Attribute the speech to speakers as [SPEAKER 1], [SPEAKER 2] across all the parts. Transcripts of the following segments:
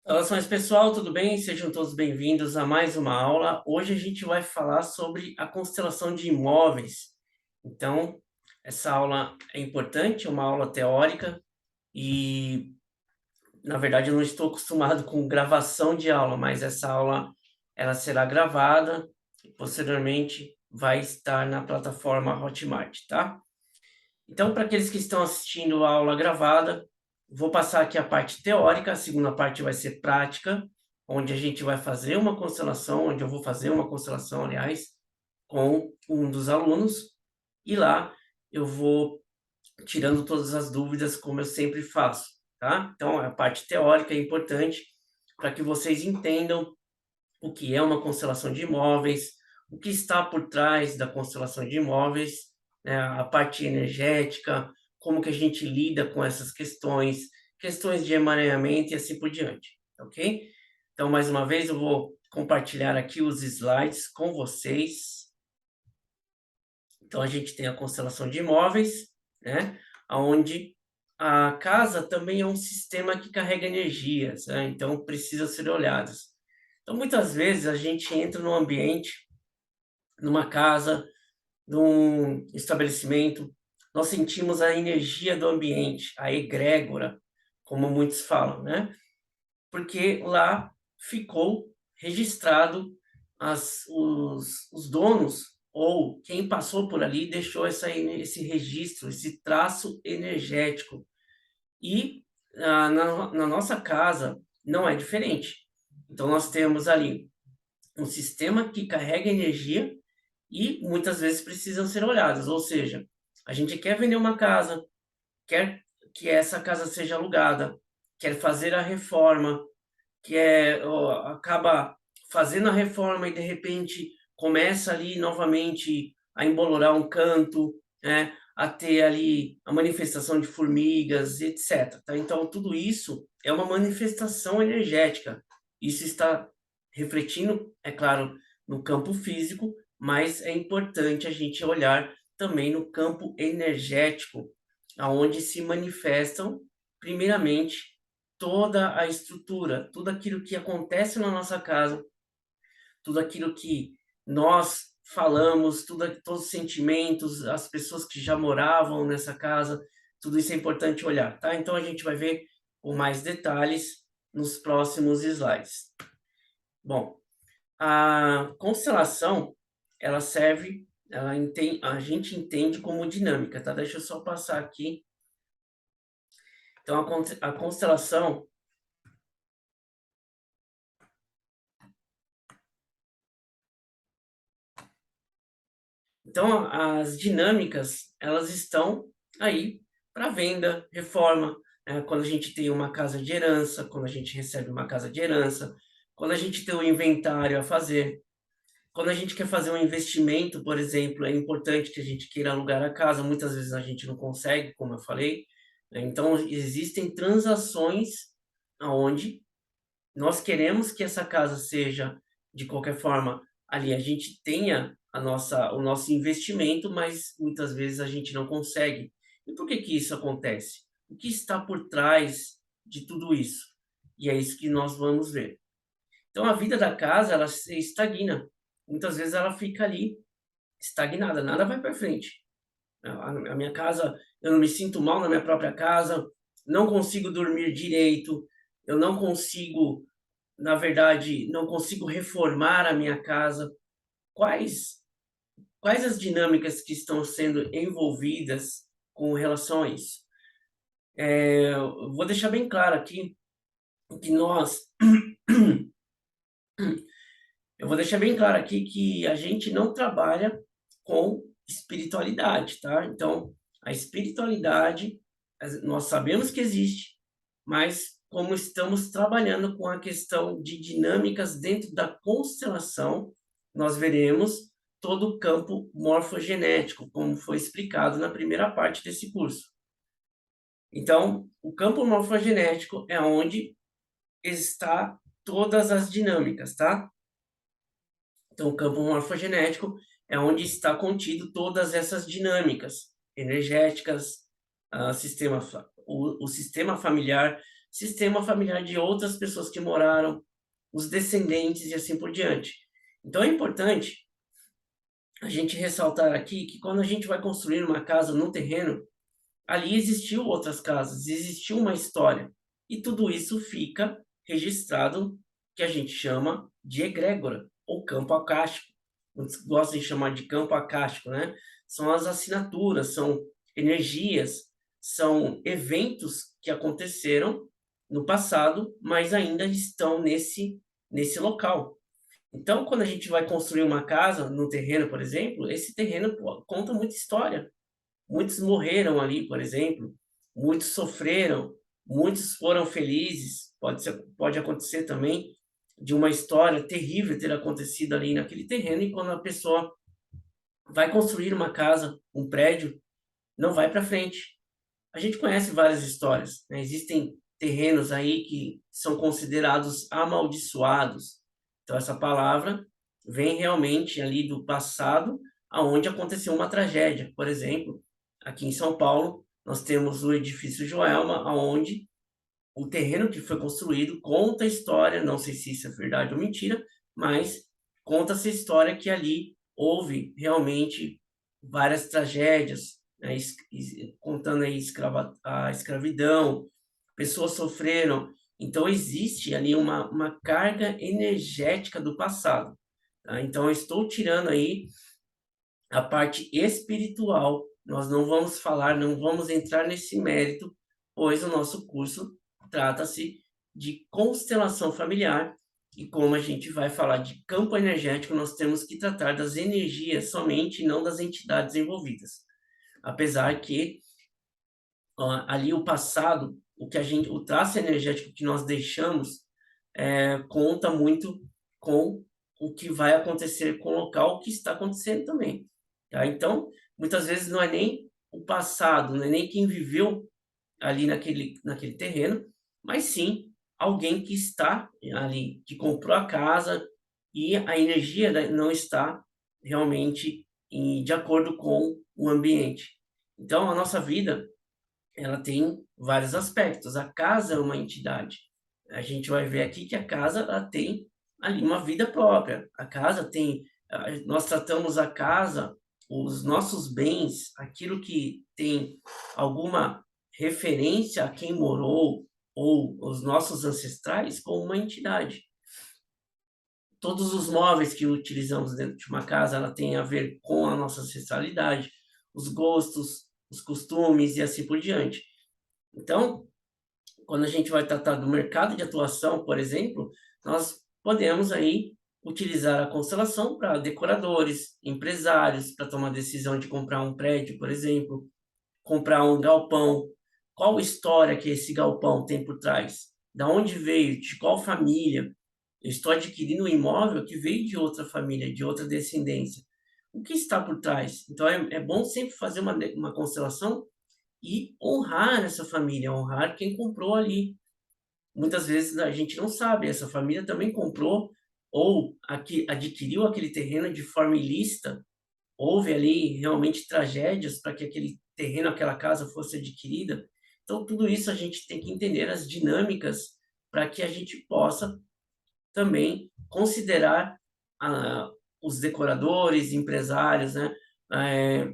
[SPEAKER 1] Saudações pessoal, tudo bem? Sejam todos bem-vindos a mais uma aula. Hoje a gente vai falar sobre a constelação de imóveis. Então, essa aula é importante, é uma aula teórica e, na verdade, eu não estou acostumado com gravação de aula, mas essa aula ela será gravada e posteriormente vai estar na plataforma Hotmart, tá? Então, para aqueles que estão assistindo a aula gravada, vou passar aqui a parte teórica, a segunda parte vai ser prática, onde a gente vai fazer uma constelação, onde eu vou fazer uma constelação, aliás, com um dos alunos, e lá eu vou tirando todas as dúvidas, como eu sempre faço, tá? Então, a parte teórica é importante para que vocês entendam o que é uma constelação de imóveis, o que está por trás da constelação de imóveis, né, a parte energética, como que a gente lida com essas questões, questões de emaranhamento e assim por diante, ok? Então, mais uma vez, eu vou compartilhar aqui os slides com vocês. Então, a gente tem a constelação de imóveis, né, onde a casa também é um sistema que carrega energias, né, então precisa ser olhadas. Então, muitas vezes a gente entra num ambiente, numa casa, num estabelecimento, nós sentimos a energia do ambiente, a egrégora, como muitos falam, né? Porque lá ficou registrado os donos ou quem passou por ali deixou esse registro, esse traço energético. E na nossa casa não é diferente. Então, nós temos ali um sistema que carrega energia e muitas vezes precisam ser olhadas. Ou seja, a gente quer vender uma casa, quer que essa casa seja alugada, quer fazer a reforma, acaba fazendo a reforma e de repente começa ali novamente a embolorar um canto, né, a ter ali a manifestação de formigas, etc. Tá? Então, tudo isso é uma manifestação energética. Isso está refletindo, é claro, no campo físico, mas é importante a gente olhar também no campo energético, aonde se manifestam, primeiramente, toda a estrutura, tudo aquilo que acontece na nossa casa, tudo aquilo que nós falamos, todos os sentimentos, as pessoas que já moravam nessa casa, tudo isso é importante olhar, tá? Então a gente vai ver com mais detalhes nos próximos slides. Bom, a constelação, ela serve, a gente entende como dinâmica, tá? Deixa eu só passar aqui. Então a constelação. Então, as dinâmicas, elas estão aí para venda, reforma, quando a gente tem uma casa de herança, quando a gente recebe uma casa de herança, quando a gente tem um inventário a fazer, quando a gente quer fazer um investimento, por exemplo, é importante que a gente queira alugar a casa, muitas vezes a gente não consegue, como eu falei, né? Então, existem transações aonde nós queremos que essa casa seja, de qualquer forma, ali a gente tenha o nosso investimento, mas muitas vezes a gente não consegue. E por que que isso acontece? O que está por trás de tudo isso? E é isso que nós vamos ver. Então a vida da casa, ela se estagna. Muitas vezes ela fica ali estagnada, nada vai para frente. A minha casa, eu não me sinto mal na minha própria casa, não consigo dormir direito, eu não consigo, na verdade, não consigo reformar a minha casa. Quais quais as dinâmicas que estão sendo envolvidas com relação a isso? Eu vou deixar bem claro aqui que nós eu vou deixar bem claro aqui que a gente não trabalha com espiritualidade, tá? Então, a espiritualidade, nós sabemos que existe, mas como estamos trabalhando com a questão de dinâmicas dentro da constelação, nós veremos todo o campo morfogenético, como foi explicado na primeira parte desse curso. Então, o campo morfogenético é onde está todas as dinâmicas, tá? Então, o campo morfogenético é onde está contido todas essas dinâmicas energéticas, o sistema familiar, sistema familiar de outras pessoas que moraram, os descendentes e assim por diante. Então é importante a gente ressaltar aqui que quando a gente vai construir uma casa num terreno, ali existiu outras casas, existiu uma história, e tudo isso fica registrado, que a gente chama de egrégora, ou campo acástico. Muitos gostam de chamar de campo acástico, né? São as assinaturas, são energias, são eventos que aconteceram no passado, mas ainda estão nesse local. Então, quando a gente vai construir uma casa no terreno, por exemplo, esse terreno, pô, conta muita história. Muitos morreram ali, por exemplo, muitos sofreram, muitos foram felizes. Pode acontecer também de uma história terrível ter acontecido ali naquele terreno, e quando a pessoa vai construir uma casa, um prédio, não vai para frente. A gente conhece várias histórias, né? Existem terrenos aí que são considerados amaldiçoados. Então essa palavra vem realmente ali do passado, aonde aconteceu uma tragédia. Por exemplo, aqui em São Paulo, nós temos o edifício Joelma, aonde o terreno que foi construído conta a história, não sei se isso é verdade ou mentira, mas conta-se a história que ali houve realmente várias tragédias, né, contando aí a escravidão, pessoas sofreram. Então existe ali uma carga energética do passado, tá? Então eu estou tirando aí a parte espiritual, nós não vamos falar, não vamos entrar nesse mérito, pois o nosso curso trata-se de constelação familiar, e como a gente vai falar de campo energético, nós temos que tratar das energias somente e não das entidades envolvidas. Apesar que ali o passado, o traço energético que nós deixamos, conta muito com o que vai acontecer com o local, o que está acontecendo também, tá? Então, muitas vezes não é nem o passado, não é nem quem viveu ali naquele terreno, mas sim alguém que está ali, que comprou a casa e a energia não está realmente de acordo com o ambiente. Então, a nossa vida, ela tem vários aspectos. A casa é uma entidade. A gente vai ver aqui que a casa, ela tem ali uma vida própria. A casa tem, nós tratamos a casa, os nossos bens, aquilo que tem alguma referência a quem morou ou os nossos ancestrais, como uma entidade. Todos os móveis que utilizamos dentro de uma casa, ela tem a ver com a nossa ancestralidade, os gostos, os costumes e assim por diante. Então, quando a gente vai tratar do mercado de atuação, por exemplo, nós podemos aí utilizar a constelação para decoradores, empresários, para tomar decisão de comprar um prédio, por exemplo, comprar um galpão. Qual história que esse galpão tem por trás? Da onde veio? De qual família? Eu estou adquirindo um imóvel que veio de outra família, de outra descendência. O que está por trás? Então é bom sempre fazer uma constelação e honrar essa família, honrar quem comprou ali. Muitas vezes a gente não sabe, essa família também comprou ou adquiriu aquele terreno de forma ilícita, houve ali realmente tragédias para que aquele terreno, aquela casa fosse adquirida. Então, tudo isso a gente tem que entender as dinâmicas para que a gente possa também considerar ah, os decoradores, empresários, né? Eh,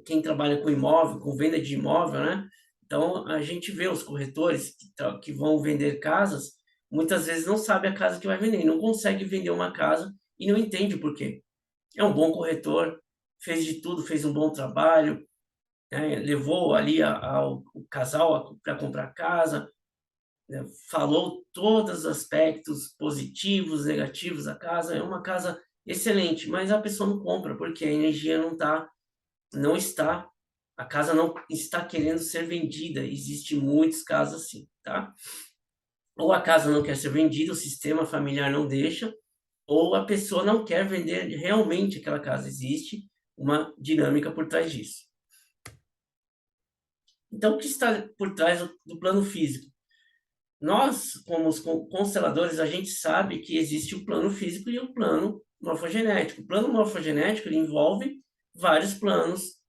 [SPEAKER 1] quem trabalha com imóvel, com venda de imóvel, né? Então, a gente vê os corretores que vão vender casas, muitas vezes não sabe a casa que vai vender, não consegue vender uma casa e não entende por quê. É um bom corretor, fez de tudo, fez um bom trabalho, né? Levou ali o casal para comprar casa, né? Falou todos os aspectos positivos, negativos da casa, é uma casa excelente, mas a pessoa não compra porque a energia não está, a casa não está querendo ser vendida. Existe muitos casos assim, tá? Ou a casa não quer ser vendida, o sistema familiar não deixa, ou a pessoa não quer vender realmente aquela casa. Existe uma dinâmica por trás disso. Então, o que está por trás do plano físico? Nós, como os consteladores, a gente sabe que existe o plano físico e o plano morfogenético. O plano morfogenético ele envolve vários planos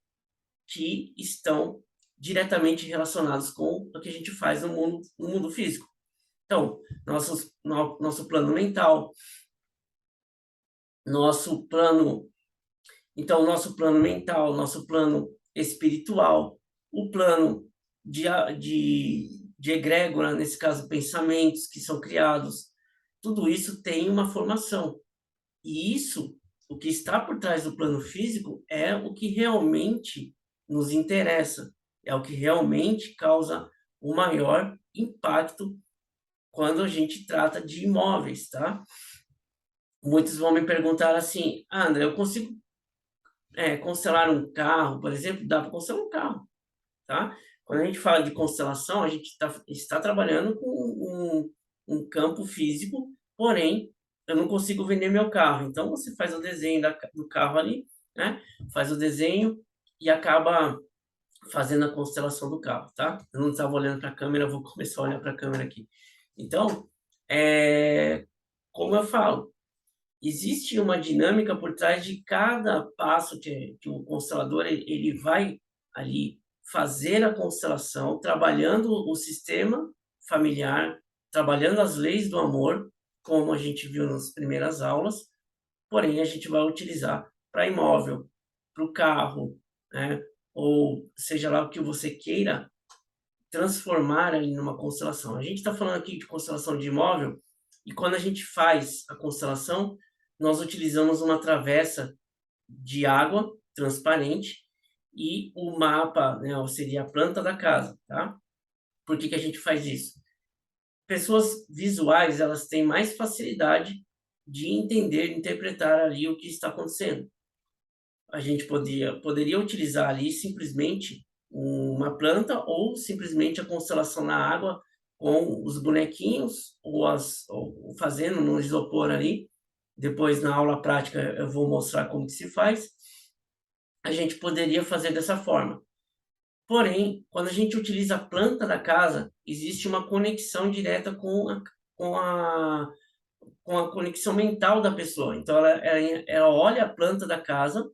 [SPEAKER 1] que estão diretamente relacionados com o que a gente faz no mundo físico. Então, nosso plano mental, nosso plano nosso plano mental, nosso plano espiritual, o plano de egrégora, nesse caso, pensamentos que são criados, tudo isso tem uma formação. E isso, o que está por trás do plano físico, é o que realmente nos interessa, é o que realmente causa o maior impacto quando a gente trata de imóveis, tá? Muitos vão me perguntar assim: "Ah, André, eu consigo constelar um carro, por exemplo?" Dá para constelar um carro, tá? Quando a gente fala de constelação, a gente está trabalhando com um campo físico, porém, eu não consigo vender meu carro. Então, você faz o desenho do carro ali, né? Faz o desenho e acaba fazendo a constelação do carro, tá? Eu não estava olhando para a câmera, eu vou começar a olhar para a câmera aqui. Então, como eu falo, existe uma dinâmica por trás de cada passo que o constelador ele vai ali fazer a constelação, trabalhando o sistema familiar, trabalhando as leis do amor, como a gente viu nas primeiras aulas, porém a gente vai utilizar para imóvel, para o carro, né, ou seja lá o que você queira transformar ali numa constelação. A gente está falando aqui de constelação de imóvel, e quando a gente faz a constelação, nós utilizamos uma travessa de água transparente e o mapa, né, ou seria a planta da casa, tá? Por que que a gente faz isso? Pessoas visuais, elas têm mais facilidade de entender, interpretar ali o que está acontecendo. A gente poderia utilizar ali simplesmente uma planta ou simplesmente a constelação na água com os bonequinhos ou fazendo no isopor ali. Depois, na aula prática, eu vou mostrar como que se faz. A gente poderia fazer dessa forma. Porém, quando a gente utiliza a planta da casa, existe uma conexão direta com a, com a conexão mental da pessoa. Então, ela olha a planta da casa,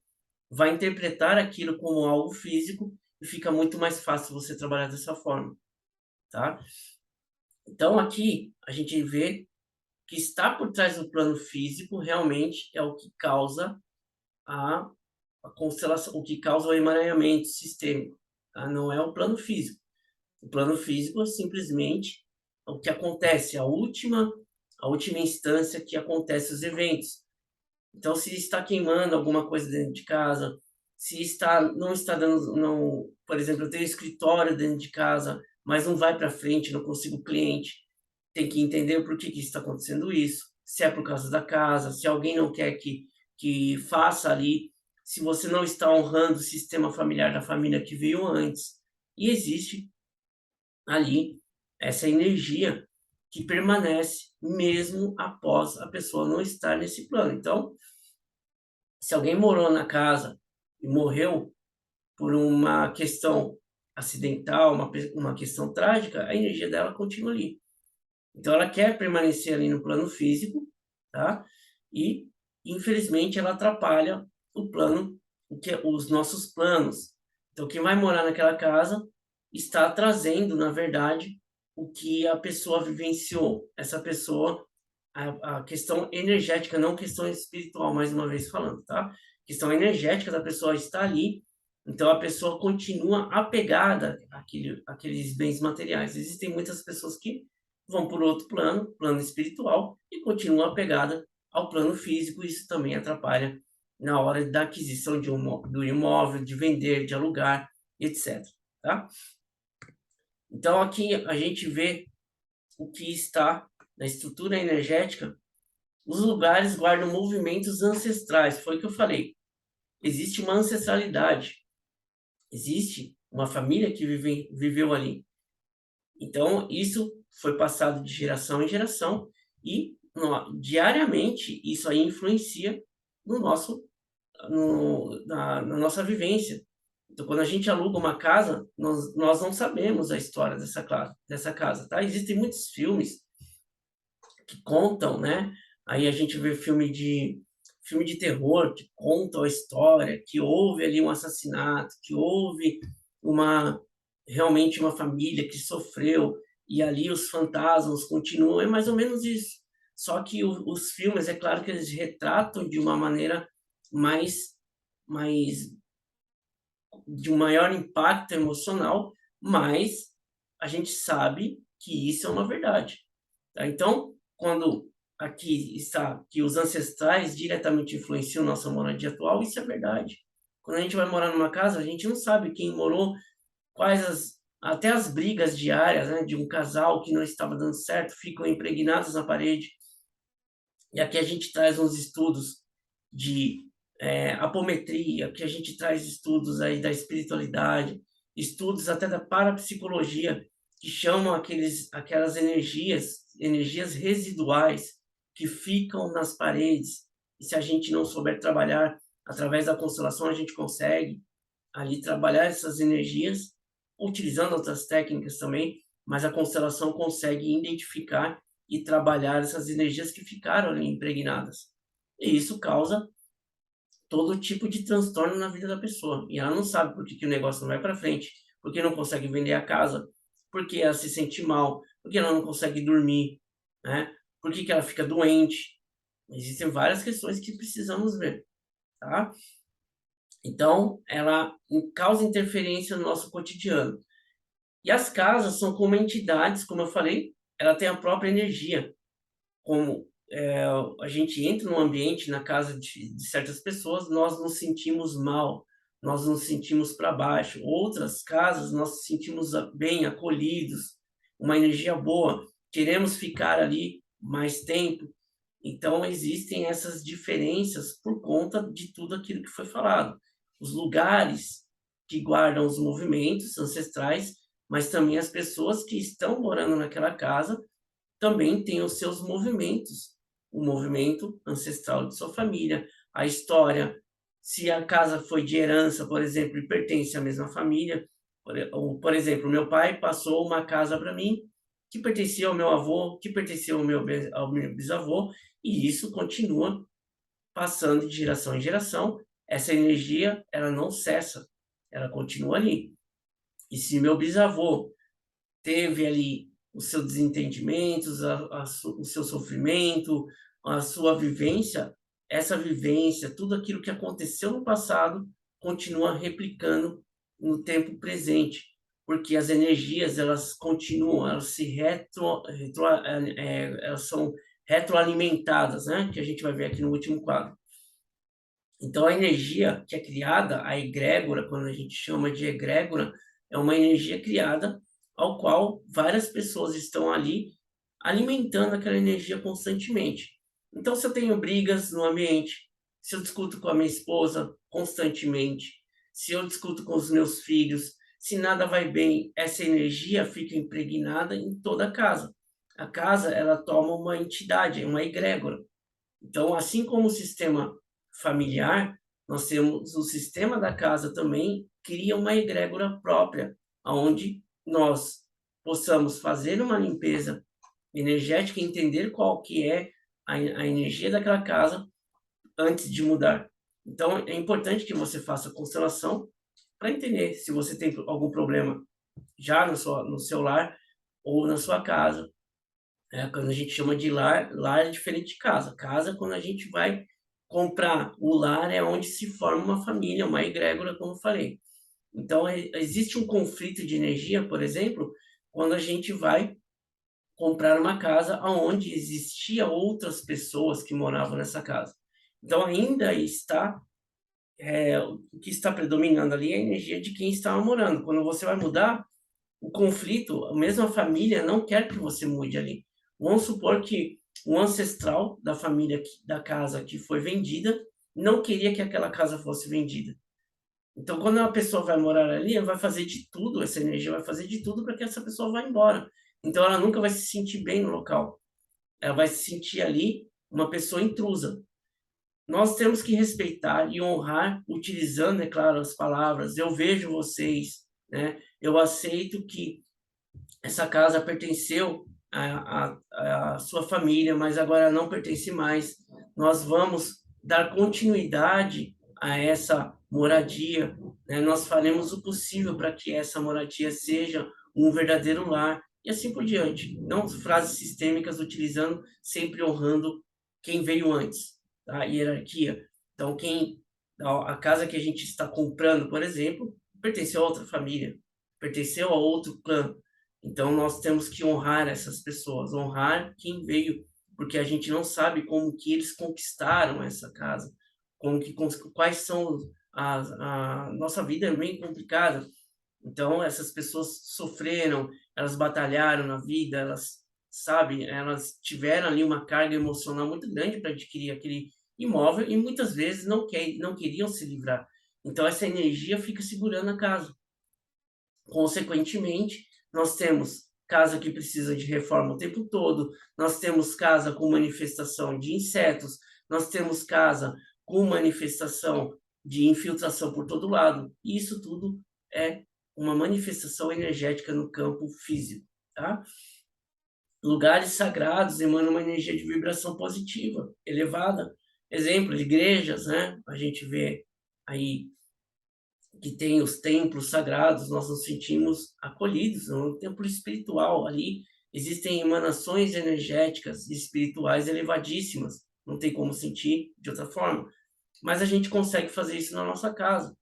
[SPEAKER 1] vai interpretar aquilo como algo físico e fica muito mais fácil você trabalhar dessa forma, tá? Então aqui a gente vê que está por trás do plano físico realmente é o que causa a, a constelação, o que causa o emaranhamento sistêmico, tá? Não é o plano físico. O plano físico é simplesmente o que acontece, a última instância que acontece os eventos. Então, se está queimando alguma coisa dentro de casa, se não está dando, não, por exemplo, eu tenho escritório dentro de casa, mas não vai para frente, não consigo cliente, tem que entender o porquê que está acontecendo isso, se é por causa da casa, se alguém não quer que faça ali, se você não está honrando o sistema familiar da família que veio antes. E existe ali essa energia que permanece mesmo após a pessoa não estar nesse plano. Então, se alguém morou na casa e morreu por uma questão acidental, uma questão trágica, a energia dela continua ali. Então ela quer permanecer ali no plano físico, tá? E infelizmente ela atrapalha o plano, os nossos planos. Então quem vai morar naquela casa está trazendo, na verdade, o que a pessoa vivenciou. Essa pessoa, a questão energética, não questão espiritual, mais uma vez falando, tá? Questão energética da pessoa está ali, então a pessoa continua apegada àqueles bens materiais. Existem muitas pessoas que vão por outro plano, plano espiritual, e continuam apegada ao plano físico. Isso também atrapalha na hora da aquisição do imóvel, de vender, de alugar, etc. Tá? Então aqui a gente vê o que está na estrutura energética. Os lugares guardam movimentos ancestrais, foi o que eu falei. Existe uma ancestralidade, existe uma família que viveu ali. Então, isso foi passado de geração em geração e diariamente isso aí influencia no nosso, na nossa vivência. Então, quando a gente aluga uma casa, nós não sabemos a história dessa casa, tá? Existem muitos filmes que contam, né? Aí a gente vê filme de terror que contam a história, que houve ali um assassinato, que houve uma realmente uma família que sofreu, e ali os fantasmas continuam, é mais ou menos isso. Só que os filmes, é claro que eles retratam de uma maneira mais mais de um maior impacto emocional, mas a gente sabe que isso é uma verdade, tá. Então, quando aqui está que os ancestrais diretamente influenciam nossa moradia atual, isso é verdade. Quando a gente vai morar numa casa, a gente não sabe quem morou, quais até as brigas diárias, né, de um casal que não estava dando certo, ficam impregnadas na parede. E aqui a gente traz uns estudos de, apometria, que a gente traz estudos aí da espiritualidade, estudos até da parapsicologia, que chamam aquelas energias residuais que ficam nas paredes, e se a gente não souber trabalhar através da constelação, a gente consegue ali trabalhar essas energias, utilizando outras técnicas também, mas a constelação consegue identificar e trabalhar essas energias que ficaram ali impregnadas. E isso causa todo tipo de transtorno na vida da pessoa. E ela não sabe por que que o negócio não vai para frente, porque não consegue vender a casa, porque ela se sente mal, porque ela não consegue dormir, né? Por que que ela fica doente? Existem várias questões que precisamos ver, tá? Então, ela causa interferência no nosso cotidiano. E as casas são como entidades, como eu falei, ela tem a própria energia. Como, a gente entra num ambiente, na casa de certas pessoas, nós nos sentimos mal, nós nos sentimos para baixo. Outras casas, nós nos sentimos bem, acolhidos, uma energia boa, queremos ficar ali mais tempo. Então, existem essas diferenças por conta de tudo aquilo que foi falado. Os lugares que guardam os movimentos ancestrais, mas também as pessoas que estão morando naquela casa também têm os seus movimentos, o movimento ancestral de sua família, a história, se a casa foi de herança, por exemplo, e pertence à mesma família. Por exemplo, meu pai passou uma casa para mim que pertencia ao meu avô, que pertencia ao meu bisavô, e isso continua passando de geração em geração. Essa energia, ela não cessa, ela continua ali. E se meu bisavô teve ali os seus desentendimentos, o seu sofrimento, a sua vivência, essa vivência, tudo aquilo que aconteceu no passado, continua replicando no tempo presente, porque as energias elas continuam, elas se elas são retroalimentadas, né, que a gente vai ver aqui no último quadro. Então a energia que é criada, a egrégora, quando a gente chama de egrégora, é uma energia criada ao qual várias pessoas estão ali alimentando aquela energia constantemente. Então, se eu tenho brigas no ambiente, se eu discuto com a minha esposa constantemente, se eu discuto com os meus filhos, se nada vai bem, essa energia fica impregnada em toda a casa. A casa, ela toma uma entidade, uma egrégora. Então, assim como o sistema familiar, nós temos o sistema da casa também cria uma egrégora própria, aonde nós possamos fazer uma limpeza energética, entender qual que é a energia daquela casa antes de mudar. Então, é importante que você faça a constelação para entender se você tem algum problema já no seu lar ou na sua casa. Quando a gente chama de lar, lar é diferente de casa. Casa, quando a gente vai comprar, o lar é onde se forma uma família, uma egrégora, como eu falei. Então, existe um conflito de energia, por exemplo, quando a gente vai comprar uma casa onde existia outras pessoas que moravam nessa casa. Então, ainda está, o que está predominando ali é a energia de quem estava morando. Quando você vai mudar, o conflito, a mesma família não quer que você mude ali. Vamos supor que o ancestral da família da casa que foi vendida não queria que aquela casa fosse vendida. Então, quando uma pessoa vai morar ali, ela vai fazer de tudo, essa energia vai fazer de tudo para que essa pessoa vá embora. Então, ela nunca vai se sentir bem no local. Ela vai se sentir ali uma pessoa intrusa. Nós temos que respeitar e honrar, utilizando, é claro, as palavras. Eu vejo vocês, né? Eu aceito que essa casa pertenceu à sua família, mas agora não pertence mais. Nós vamos dar continuidade a essa moradia, né, nós faremos o possível para que essa moradia seja um verdadeiro lar, e assim por diante. Não frases sistêmicas utilizando, sempre honrando quem veio antes, tá? Hierarquia. Então, a casa que a gente está comprando, por exemplo, pertenceu a outra família, pertenceu a outro clã. Então, nós temos que honrar essas pessoas, honrar quem veio, porque a gente não sabe como que eles conquistaram essa casa, como que quais são a nossa vida é bem complicada. Então essas pessoas sofreram, elas batalharam na vida, elas, sabe, elas tiveram ali uma carga emocional muito grande para adquirir aquele imóvel e muitas vezes não queriam se livrar. Então essa energia fica segurando a casa. Consequentemente, nós temos casa que precisa de reforma o tempo todo, nós temos casa com manifestação de insetos, nós temos casa com manifestação de infiltração por todo lado. E isso tudo é uma manifestação energética no campo físico, tá? Lugares sagrados emanam uma energia de vibração positiva, elevada. Exemplo, igrejas, né? A gente vê aí que tem os templos sagrados, nós nos sentimos acolhidos, é um templo espiritual. Ali existem emanações energéticas e espirituais elevadíssimas, não tem como sentir de outra forma, mas a gente consegue fazer isso na nossa casa.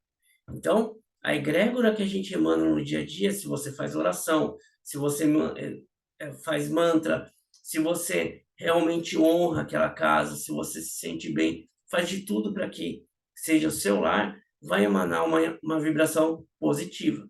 [SPEAKER 1] Então, a egrégora que a gente emana no dia a dia, se você faz oração, se você faz mantra, se você realmente honra aquela casa, se você se sente bem, faz de tudo para que seja o seu lar, vai emanar uma vibração positiva.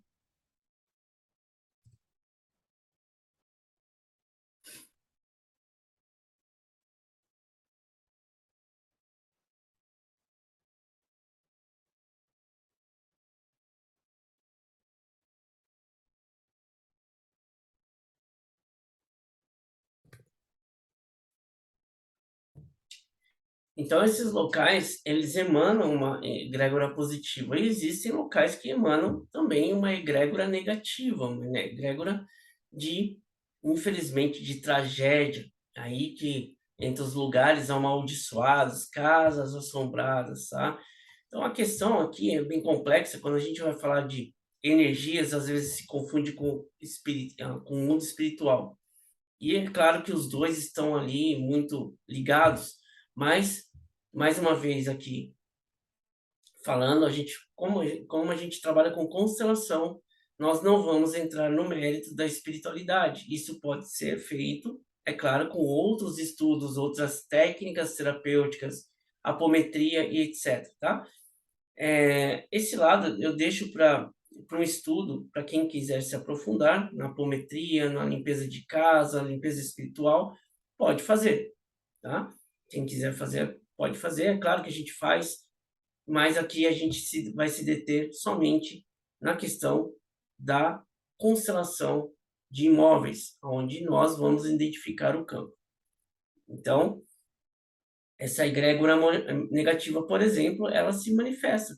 [SPEAKER 1] Então, esses locais, eles emanam uma egrégora positiva, e existem locais que emanam também uma egrégora negativa, uma egrégora de, infelizmente, de tragédia. Aí que entre os lugares amaldiçoados, casas assombradas, tá? Então, a questão aqui é bem complexa, quando a gente vai falar de energias, às vezes se confunde com com o mundo espiritual. E é claro que os 2 estão ali muito ligados, mas, mais uma vez aqui falando, a gente como a gente trabalha com constelação, nós não vamos entrar no mérito da espiritualidade. Isso pode ser feito, é claro, com outros estudos, outras técnicas terapêuticas, apometria e etcétera, tá? Esse lado eu deixo para um estudo, para quem quiser se aprofundar na apometria, na limpeza de casa, limpeza espiritual, pode fazer, tá? Quem quiser fazer, pode fazer. É claro que a gente faz, mas aqui a gente vai se deter somente na questão da constelação de imóveis, onde nós vamos identificar o campo. Então, essa egrégora negativa, por exemplo, ela se manifesta.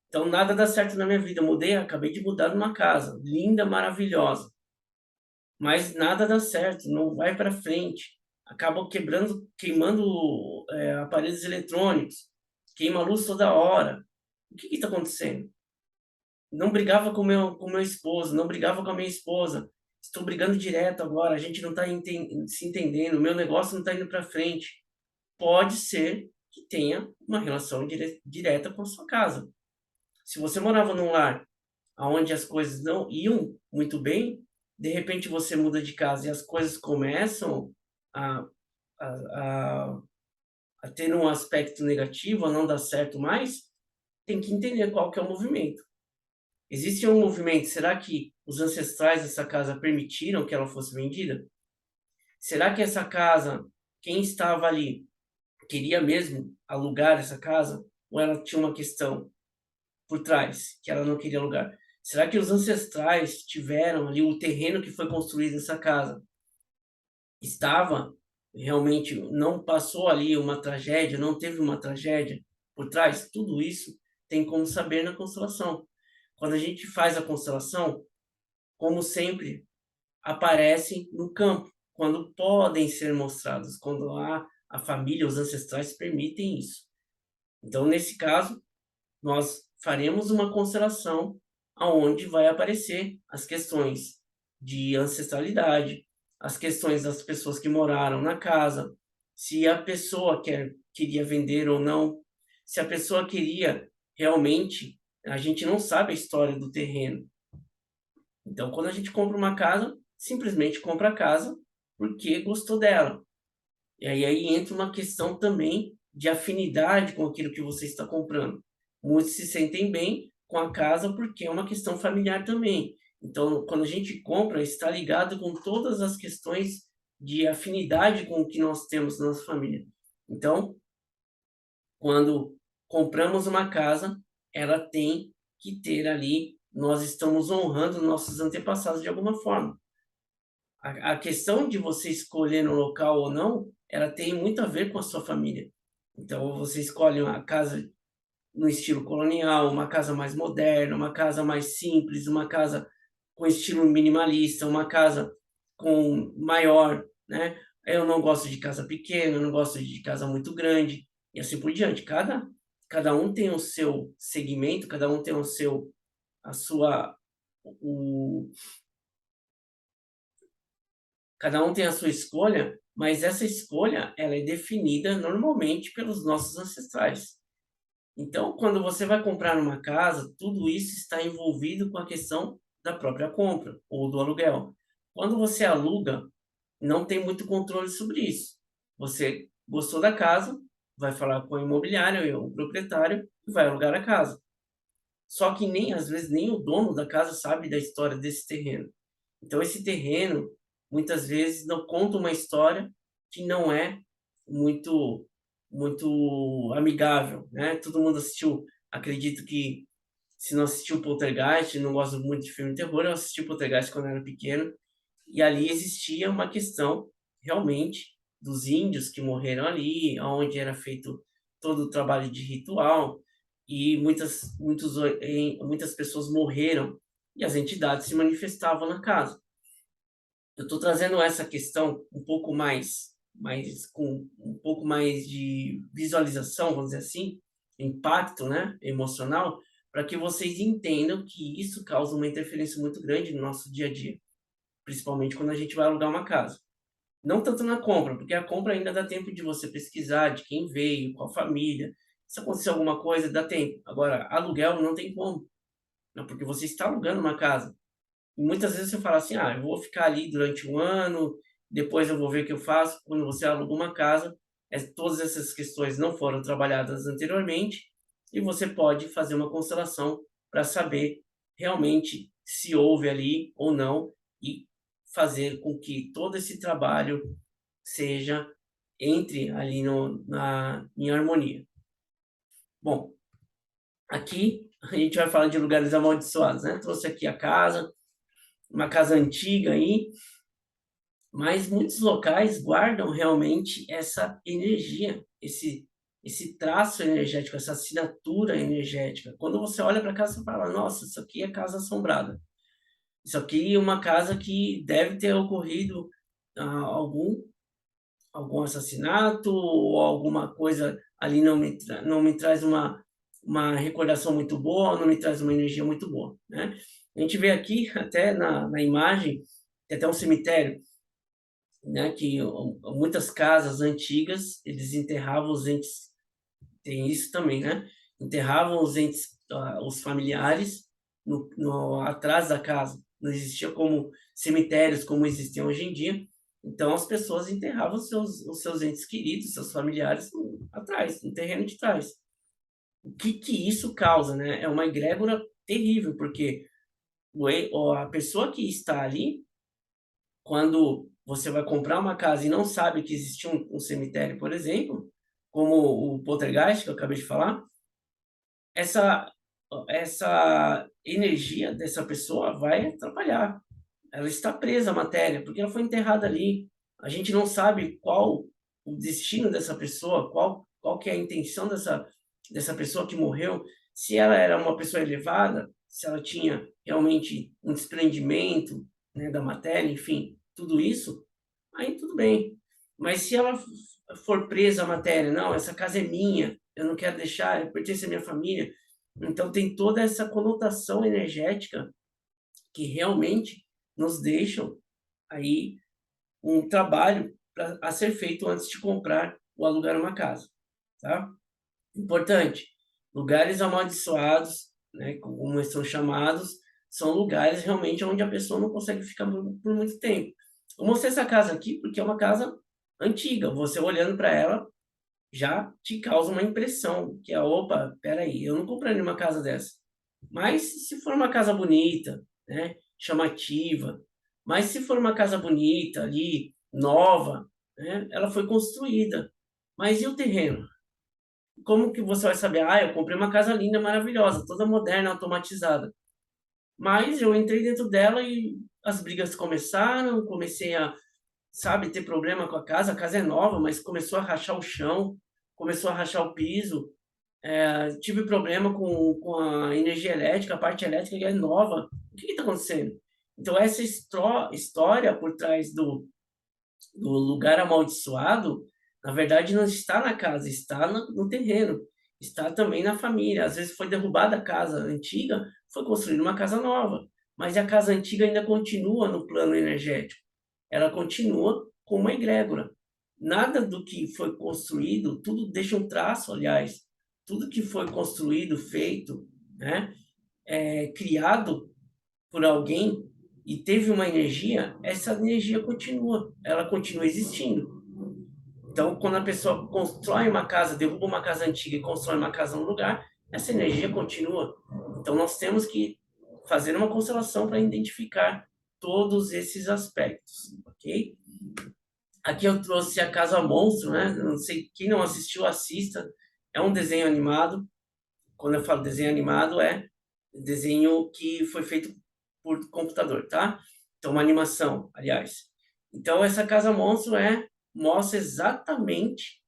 [SPEAKER 1] Então nada dá certo na minha vida. Eu mudei, acabei de mudar numa casa, linda, maravilhosa, mas nada dá certo, não vai para frente. Acaba quebrando, queimando, aparelhos eletrônicos, queima a luz toda hora. O que está acontecendo? Não brigava com meu esposo, não brigava com a minha esposa. Estou brigando direto agora, a gente não está se entendendo, o meu negócio não está indo para frente. Pode ser que tenha uma relação direta com a sua casa. Se você morava num lar aonde as coisas não iam muito bem, de repente você muda de casa e as coisas começam a, a, a, a ter um aspecto negativo, a não dar certo mais, tem que entender qual que é o movimento. Existe um movimento, será que os ancestrais dessa casa permitiram que ela fosse vendida? Será que essa casa, quem estava ali, queria mesmo alugar essa casa? Ou ela tinha uma questão por trás, que ela não queria alugar? Será que os ancestrais tiveram ali o terreno que foi construído nessa casa? Estava realmente, não passou ali uma tragédia, não teve uma tragédia por trás? Tudo isso tem como saber na constelação. Quando a gente faz a constelação, como sempre, aparecem no campo, quando podem ser mostrados, quando a família, os ancestrais permitem isso. Então, nesse caso, nós faremos uma constelação aonde vai aparecer as questões de ancestralidade, as questões das pessoas que moraram na casa, se a pessoa queria vender ou não, se a pessoa queria realmente, a gente não sabe a história do terreno. Então, quando a gente compra uma casa, simplesmente compra a casa porque gostou dela. E aí entra uma questão também de afinidade com aquilo que você está comprando. Muitos se sentem bem com a casa porque é uma questão familiar também. Então, quando a gente compra, está ligado com todas as questões de afinidade com o que nós temos na nossa família. Então, quando compramos uma casa, ela tem que ter ali, nós estamos honrando nossos antepassados de alguma forma. A questão de você escolher no local ou não, ela tem muito a ver com a sua família. Então você escolhe uma casa no estilo colonial, uma casa mais moderna, uma casa mais simples, uma casa com estilo minimalista, uma casa com maior, né. Eu não gosto de casa pequena, eu não gosto de casa muito grande, e assim por diante. Cada um tem o seu segmento, cada um tem o seu a sua o cada um tem a sua escolha, mas essa escolha, ela é definida normalmente pelos nossos ancestrais. Então, quando você vai comprar uma casa, tudo isso está envolvido com a questão da própria compra ou do aluguel. Quando você aluga, não tem muito controle sobre isso. Você gostou da casa, vai falar com a imobiliária ou o proprietário e vai alugar a casa. Só que nem às vezes nem o dono da casa sabe da história desse terreno. Então esse terreno, muitas vezes, não conta uma história que não é muito amigável, né. Todo mundo assistiu, acredito que se não assistiu Poltergeist, não gosto muito de filme de terror, eu assisti Poltergeist quando eu era pequeno, e ali existia uma questão, realmente, dos índios que morreram ali, aonde era feito todo o trabalho de ritual, e muitas pessoas morreram, e as entidades se manifestavam na casa. Eu estou trazendo essa questão um pouco mais com um pouco mais de visualização, vamos dizer assim, impacto, né, emocional, para que vocês entendam que isso causa uma interferência muito grande no nosso dia a dia, principalmente quando a gente vai alugar uma casa. Não tanto na compra, porque a compra ainda dá tempo de você pesquisar de quem veio, qual família, se acontecer alguma coisa, dá tempo. Agora, aluguel não tem como, né, porque você está alugando uma casa. E muitas vezes você fala assim: "Ah, eu vou ficar ali durante um ano, depois eu vou ver o que eu faço". Quando você aluga uma casa, todas essas questões não foram trabalhadas anteriormente, e você pode fazer uma constelação para saber realmente se houve ali ou não, e fazer com que todo esse trabalho seja entre ali no na em harmonia. Bom, aqui a gente vai falar de lugares amaldiçoados, né, trouxe aqui a casa, uma casa antiga aí, mas muitos locais guardam realmente essa energia, esse traço energético, essa assinatura energética. Quando você olha para casa, você fala: "Nossa, isso aqui é casa assombrada. Isso aqui é uma casa que deve ter ocorrido, algum assassinato ou alguma coisa ali não me traz uma recordação muito boa, não me traz uma energia muito boa", né. A gente vê aqui até na imagem, tem até um cemitério, né, que muitas casas antigas, eles enterravam os entes, tem isso também, né, enterravam os entes, os familiares no atrás da casa. Não existia como cemitérios como existem hoje em dia, então as pessoas enterravam os seus entes queridos, seus familiares atrás, no terreno de trás. O que que isso causa, né? É uma egrégora terrível, porque a pessoa que está ali, quando você vai comprar uma casa e não sabe que existe um cemitério, por exemplo, como o Poltergeist que eu acabei de falar, essa essa energia dessa pessoa vai atrapalhar. Ela está presa à matéria, porque ela foi enterrada ali. A gente não sabe qual o destino dessa pessoa, qual que é a intenção dessa pessoa que morreu, se ela era uma pessoa elevada, se ela tinha realmente um desprendimento, né, da matéria, enfim, tudo isso, aí tudo bem. Mas se ela for presa à matéria: "Não, essa casa é minha, eu não quero deixar, pertence à minha família", Então tem toda essa conotação energética que realmente nos deixam aí um trabalho a ser feito antes de comprar ou alugar uma casa, tá? Importante, lugares amaldiçoados, né, como eles são chamados, são lugares realmente onde a pessoa não consegue ficar por muito tempo. Eu mostrei essa casa aqui porque é uma casa antiga, você olhando para ela já te causa uma impressão, que é: "Opa, espera aí, eu não compraria uma casa dessa". Mas se for uma casa bonita, né, chamativa, mas se for uma casa bonita ali, nova, né, ela foi construída. Mas e o terreno? Como que você vai saber? "Ah, eu comprei uma casa linda, maravilhosa, toda moderna, automatizada". Mas eu entrei dentro dela e as brigas começaram, comecei a, sabe, ter problema com a casa é nova, mas começou a rachar o chão, começou a rachar o piso, tive problema com a energia elétrica, a parte elétrica que é nova. O que está acontecendo? Então essa história por trás do lugar amaldiçoado, na verdade não está na casa, está no terreno, está também na família. Às vezes foi derrubada a casa antiga, foi construída uma casa nova, mas a casa antiga ainda continua no plano energético, ela continua com uma egrégora. Nada do que foi construído, tudo deixa um traço, aliás, tudo que foi construído, feito, né, criado por alguém e teve uma energia, essa energia continua, ela continua existindo. Então, quando a pessoa constrói uma casa, derruba uma casa antiga e constrói uma casa no lugar, essa energia continua. Então, nós temos que fazer uma constelação para identificar todos esses aspectos, ok? Aqui eu trouxe a Casa Monstro, né? Não sei, quem não assistiu, assista. É um desenho animado. Quando eu falo desenho animado, é desenho que foi feito por computador, tá? Então, uma animação, aliás. Então, essa Casa Monstro mostra exatamente,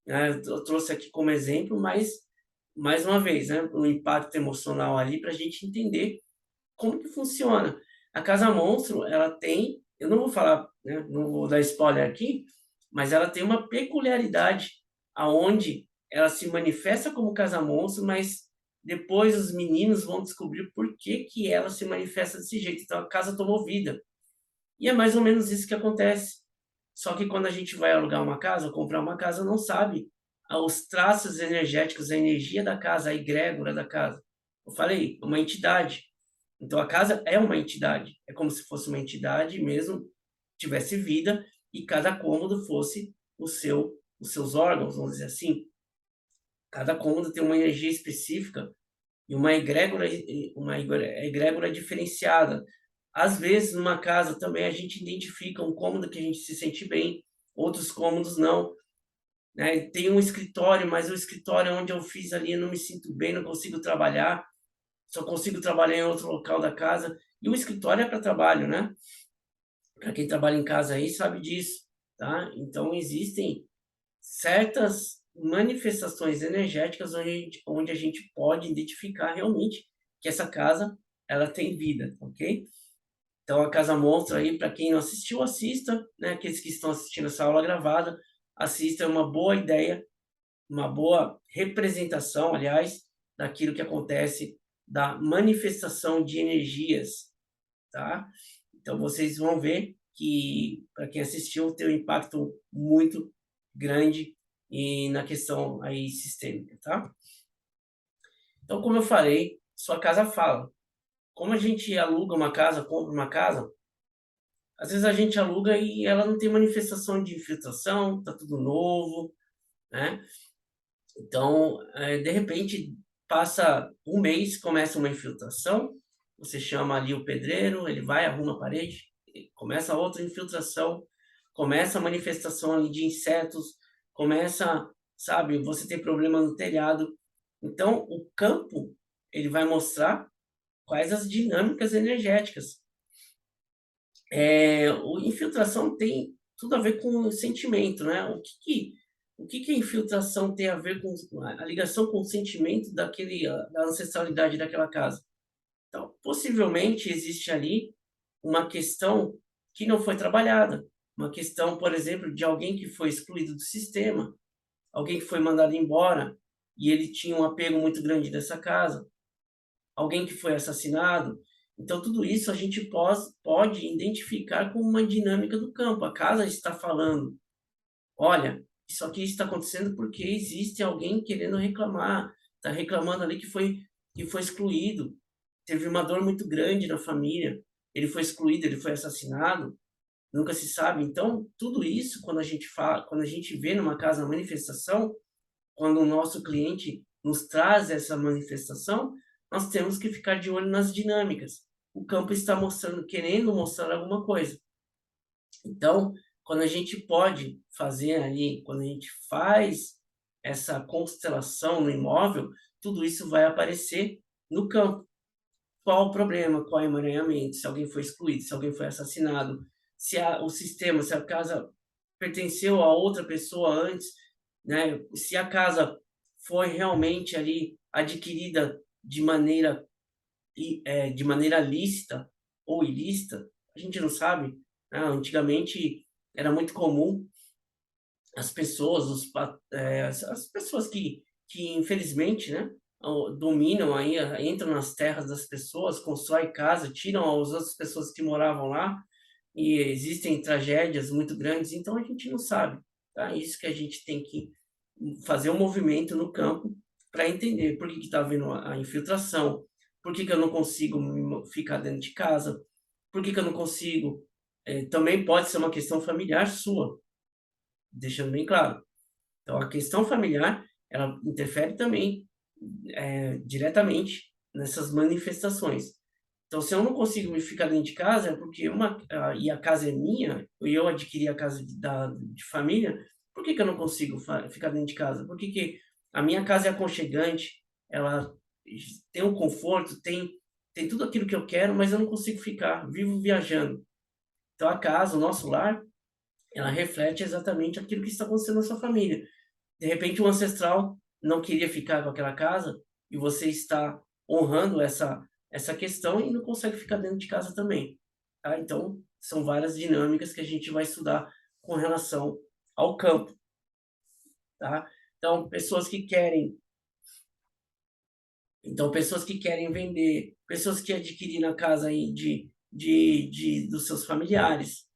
[SPEAKER 1] né, eu trouxe aqui como exemplo, mas, mais uma vez, né, o impacto emocional ali para a gente entender como que funciona. A Casa Monstro, ela tem, eu não vou falar, né, não vou dar spoiler aqui, mas ela tem uma peculiaridade aonde ela se manifesta como Casa Monstro, mas depois os meninos vão descobrir por que que ela se manifesta desse jeito. Então a casa tomou vida. E é mais ou menos isso que acontece. Só que quando a gente vai alugar uma casa, ou comprar uma casa, não sabe os traços energéticos, a energia da casa, a egrégora da casa. Eu falei, uma entidade. Então a casa é uma entidade, é como se fosse uma entidade mesmo, tivesse vida e cada cômodo fosse os seus órgãos, vamos dizer assim. Cada cômodo tem uma energia específica e uma egrégora diferenciada. Às vezes, numa casa também a gente identifica um cômodo que a gente se sente bem, outros cômodos não, né. Tem um escritório, mas o escritório onde eu fiz ali eu não me sinto bem, não consigo trabalhar, só consigo trabalhar em outro local da casa. E o escritório é para trabalho, né. Para quem trabalha em casa aí sabe disso, tá. Então existem certas manifestações energéticas onde a gente pode identificar realmente que essa casa, ela tem vida, ok. Então a Casa Monstro aí, para quem não assistiu, assista, né, aqueles que estão assistindo essa aula gravada, assista, é uma boa ideia, uma boa representação, aliás, daquilo que acontece, da manifestação de energias, tá. Então vocês vão ver que, para quem assistiu, tem um impacto muito grande e na questão aí sistêmica, tá. Então, como eu falei, sua casa fala. Como a gente aluga uma casa, compra uma casa, às vezes a gente aluga e ela não tem manifestação de infiltração, tá tudo novo, né. Então, de repente, passa um mês, começa uma infiltração, você chama ali o pedreiro, ele vai, arruma a parede, e começa outra infiltração, começa a manifestação ali de insetos, começa, sabe, você tem problema no telhado. Então, o campo, ele vai mostrar quais as dinâmicas energéticas. O infiltração tem tudo a ver com o sentimento, né. O que a infiltração tem a ver com a ligação com o sentimento da ancestralidade daquela casa? Então, possivelmente existe ali uma questão que não foi trabalhada, uma questão, por exemplo, de alguém que foi excluído do sistema, alguém que foi mandado embora, e ele tinha um apego muito grande dessa casa. alguém que foi assassinado. Então tudo isso a gente pode identificar como uma dinâmica do campo. A casa está falando: "Olha, isso aqui está acontecendo porque existe alguém querendo reclamar, está reclamando ali que foi excluído, teve uma dor muito grande na família, ele foi excluído, ele foi assassinado, nunca se sabe". Então, tudo isso quando a gente vê numa casa a manifestação, quando o nosso cliente nos traz essa manifestação, nós temos que ficar de olho nas dinâmicas. O campo está mostrando, querendo mostrar alguma coisa. Então, quando a gente pode fazer ali, quando a gente faz essa constelação no imóvel, tudo isso vai aparecer no campo. Qual o problema, qual é o emaranhamento, se alguém foi excluído, se alguém foi assassinado, se a casa pertenceu a outra pessoa antes, né, se a casa foi realmente ali adquirida de maneira lícita ou ilícita, a gente não sabe, né. Antigamente era muito comum as pessoas, as pessoas que infelizmente, né, dominam aí, entram nas terras das pessoas, constroem casa, tiram as outras pessoas que moravam lá, e existem tragédias muito grandes, então a gente não sabe, tá? Isso que a gente tem que fazer um movimento no campo para entender por que está havendo a infiltração, por que eu não consigo ficar dentro de casa, por que eu não consigo. Também pode ser uma questão familiar sua, deixando bem claro. Então a questão familiar, ela interfere também, diretamente nessas manifestações. Então, se eu não consigo me ficar dentro de casa, é porque e a casa é minha, e eu adquiri a casa de família, por que que eu não consigo ficar dentro de casa? Por que que a minha casa é aconchegante, ela tem um conforto, tem tudo aquilo que eu quero, mas eu não consigo ficar, vivo viajando. Então a casa, o nosso lar, ela reflete exatamente aquilo que está acontecendo na sua família. De repente, um ancestral não queria ficar com aquela casa e você está honrando essa questão e não consegue ficar dentro de casa também, tá? Então, são várias dinâmicas que a gente vai estudar com relação ao campo, tá? Então, pessoas que querem vender, pessoas que adquiriram a casa aí dos seus familiares,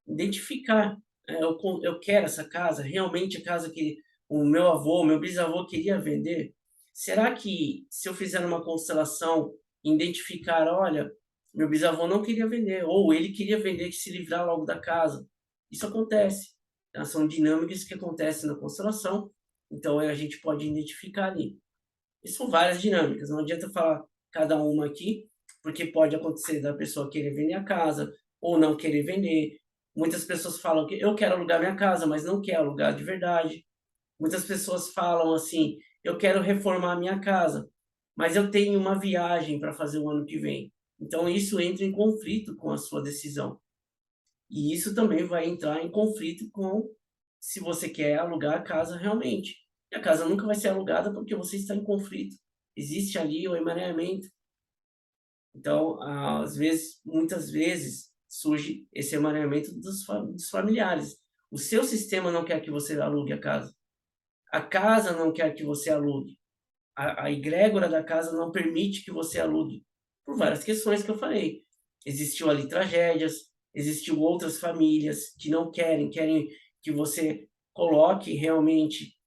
[SPEAKER 1] identificar, eu quero essa casa, realmente a casa que o meu avô, meu bisavô queria vender? Será que se eu fizer uma constelação, identificar: "Olha, meu bisavô não queria vender", ou ele queria vender e se livrar logo da casa. Isso acontece, tá, são dinâmicas que acontecem na constelação, então a gente pode identificar ali. E são várias dinâmicas, não adianta falar cada uma aqui, porque pode acontecer da pessoa querer vender a casa ou não querer vender. Muitas pessoas falam que eu quero alugar minha casa, mas não quer alugar de verdade. Muitas pessoas falam assim: eu quero reformar a minha casa, mas eu tenho uma viagem para fazer o ano que vem. Então isso entra em conflito com a sua decisão. E isso também vai entrar em conflito com se você quer alugar a casa realmente. E a casa nunca vai ser alugada porque você está em conflito. Existe ali o emaranhamento. Então, às vezes, muitas vezes, surge esse emaranhamento dos familiares. O seu sistema não quer que você alugue a casa. A casa não quer que você alugue. A egrégora da casa não permite que você alugue, por várias questões que eu falei. Existiu ali tragédias, existiu outras famílias que não querem que você coloque realmente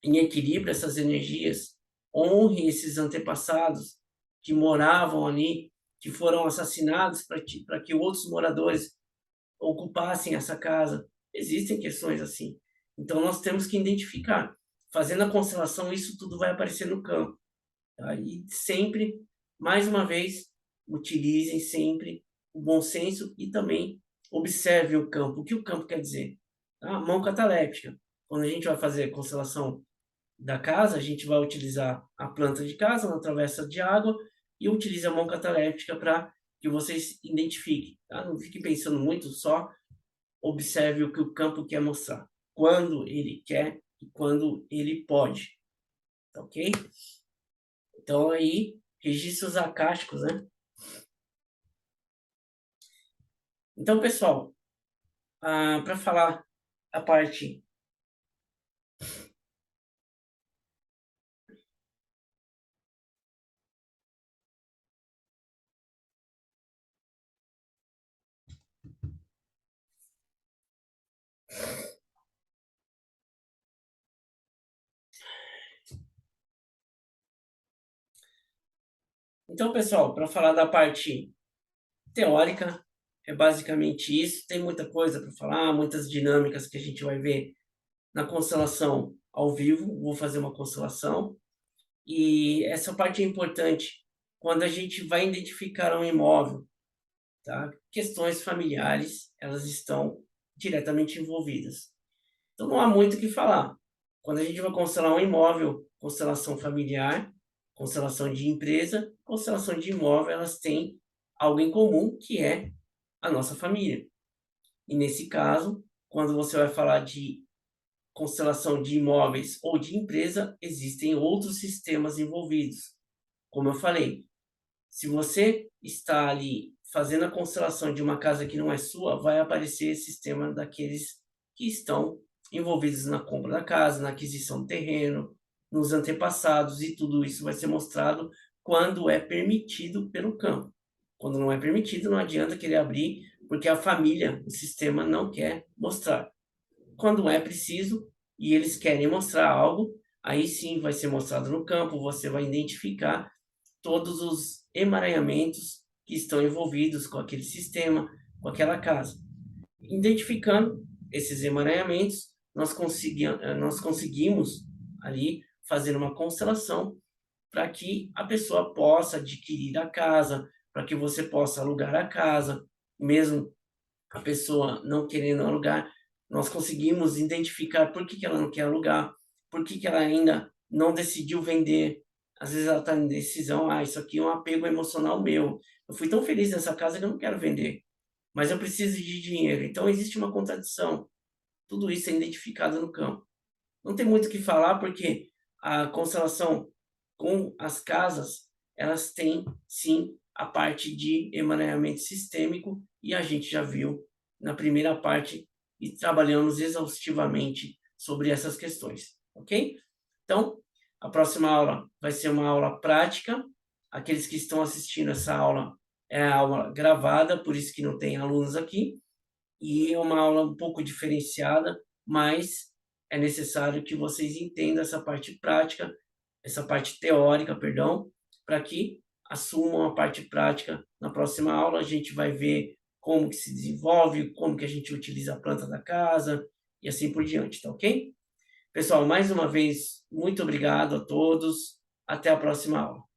[SPEAKER 1] em equilíbrio essas energias, honre esses antepassados que moravam ali, que foram assassinados para que outros moradores ocupassem essa casa. Existem questões assim. Então nós temos que identificar. Fazendo a constelação, isso tudo vai aparecer no campo. Tá? E sempre, mais uma vez, utilizem sempre o bom senso e também observe o campo. O que o campo quer dizer? Tá? Mão cataléptica. Quando a gente vai fazer a constelação da casa, a gente vai utilizar a planta de casa, uma travessa de água, e utilize a mão cataléptica para que vocês identifiquem. Tá? Não fique pensando muito, só observe o que o campo quer mostrar. Quando ele quer e quando ele pode. Tá ok? Então aí, registros acásticos, né. Então pessoal, para falar a parte Então, pessoal, para falar da parte teórica, é basicamente isso. Tem muita coisa para falar, muitas dinâmicas que a gente vai ver na constelação ao vivo. Vou fazer uma constelação e essa parte é importante quando a gente vai identificar um imóvel, tá? Questões familiares, elas estão diretamente envolvidas. Então não há muito o que falar. Quando a gente vai constelar um imóvel, constelação familiar, constelação de empresa, constelação de imóvel, elas têm algo em comum, que é a nossa família. E nesse caso, quando você vai falar de constelação de imóveis ou de empresa, existem outros sistemas envolvidos. Como eu falei, se você está ali fazendo a constelação de uma casa que não é sua, vai aparecer esse sistema daqueles que estão envolvidos na compra da casa, na aquisição do terreno, nos antepassados, e tudo isso vai ser mostrado quando é permitido pelo campo. Quando não é permitido, não adianta querer abrir, porque a família, o sistema não quer mostrar. Quando é preciso e eles querem mostrar algo, aí sim vai ser mostrado no campo, você vai identificar todos os emaranhamentos que estão envolvidos com aquele sistema, com aquela casa. Identificando esses emaranhamentos, nós conseguimos ali fazer uma constelação para que a pessoa possa adquirir a casa, para que você possa alugar a casa, mesmo a pessoa não querendo alugar, nós conseguimos identificar por que ela não quer alugar, por que ela ainda não decidiu vender. Às vezes ela está em decisão, isso aqui é um apego emocional meu. Eu fui tão feliz nessa casa que eu não quero vender, mas eu preciso de dinheiro. Então existe uma contradição. Tudo isso é identificado no campo. Não tem muito o que falar, porque a constelação com as casas, elas têm sim a parte de emaranhamento sistêmico, e a gente já viu na primeira parte e trabalhamos exaustivamente sobre essas questões, ok? Então, a próxima aula vai ser uma aula prática. Aqueles que estão assistindo essa aula é a aula gravada, por isso que não tem alunos aqui, e é uma aula um pouco diferenciada, mas é necessário que vocês entendam essa parte prática, essa parte teórica, perdão, para que assumam a parte prática. Na próxima aula a gente vai ver como que se desenvolve, como que a gente utiliza a planta da casa e assim por diante, tá ok? Pessoal, mais uma vez, muito obrigado a todos. Até a próxima aula.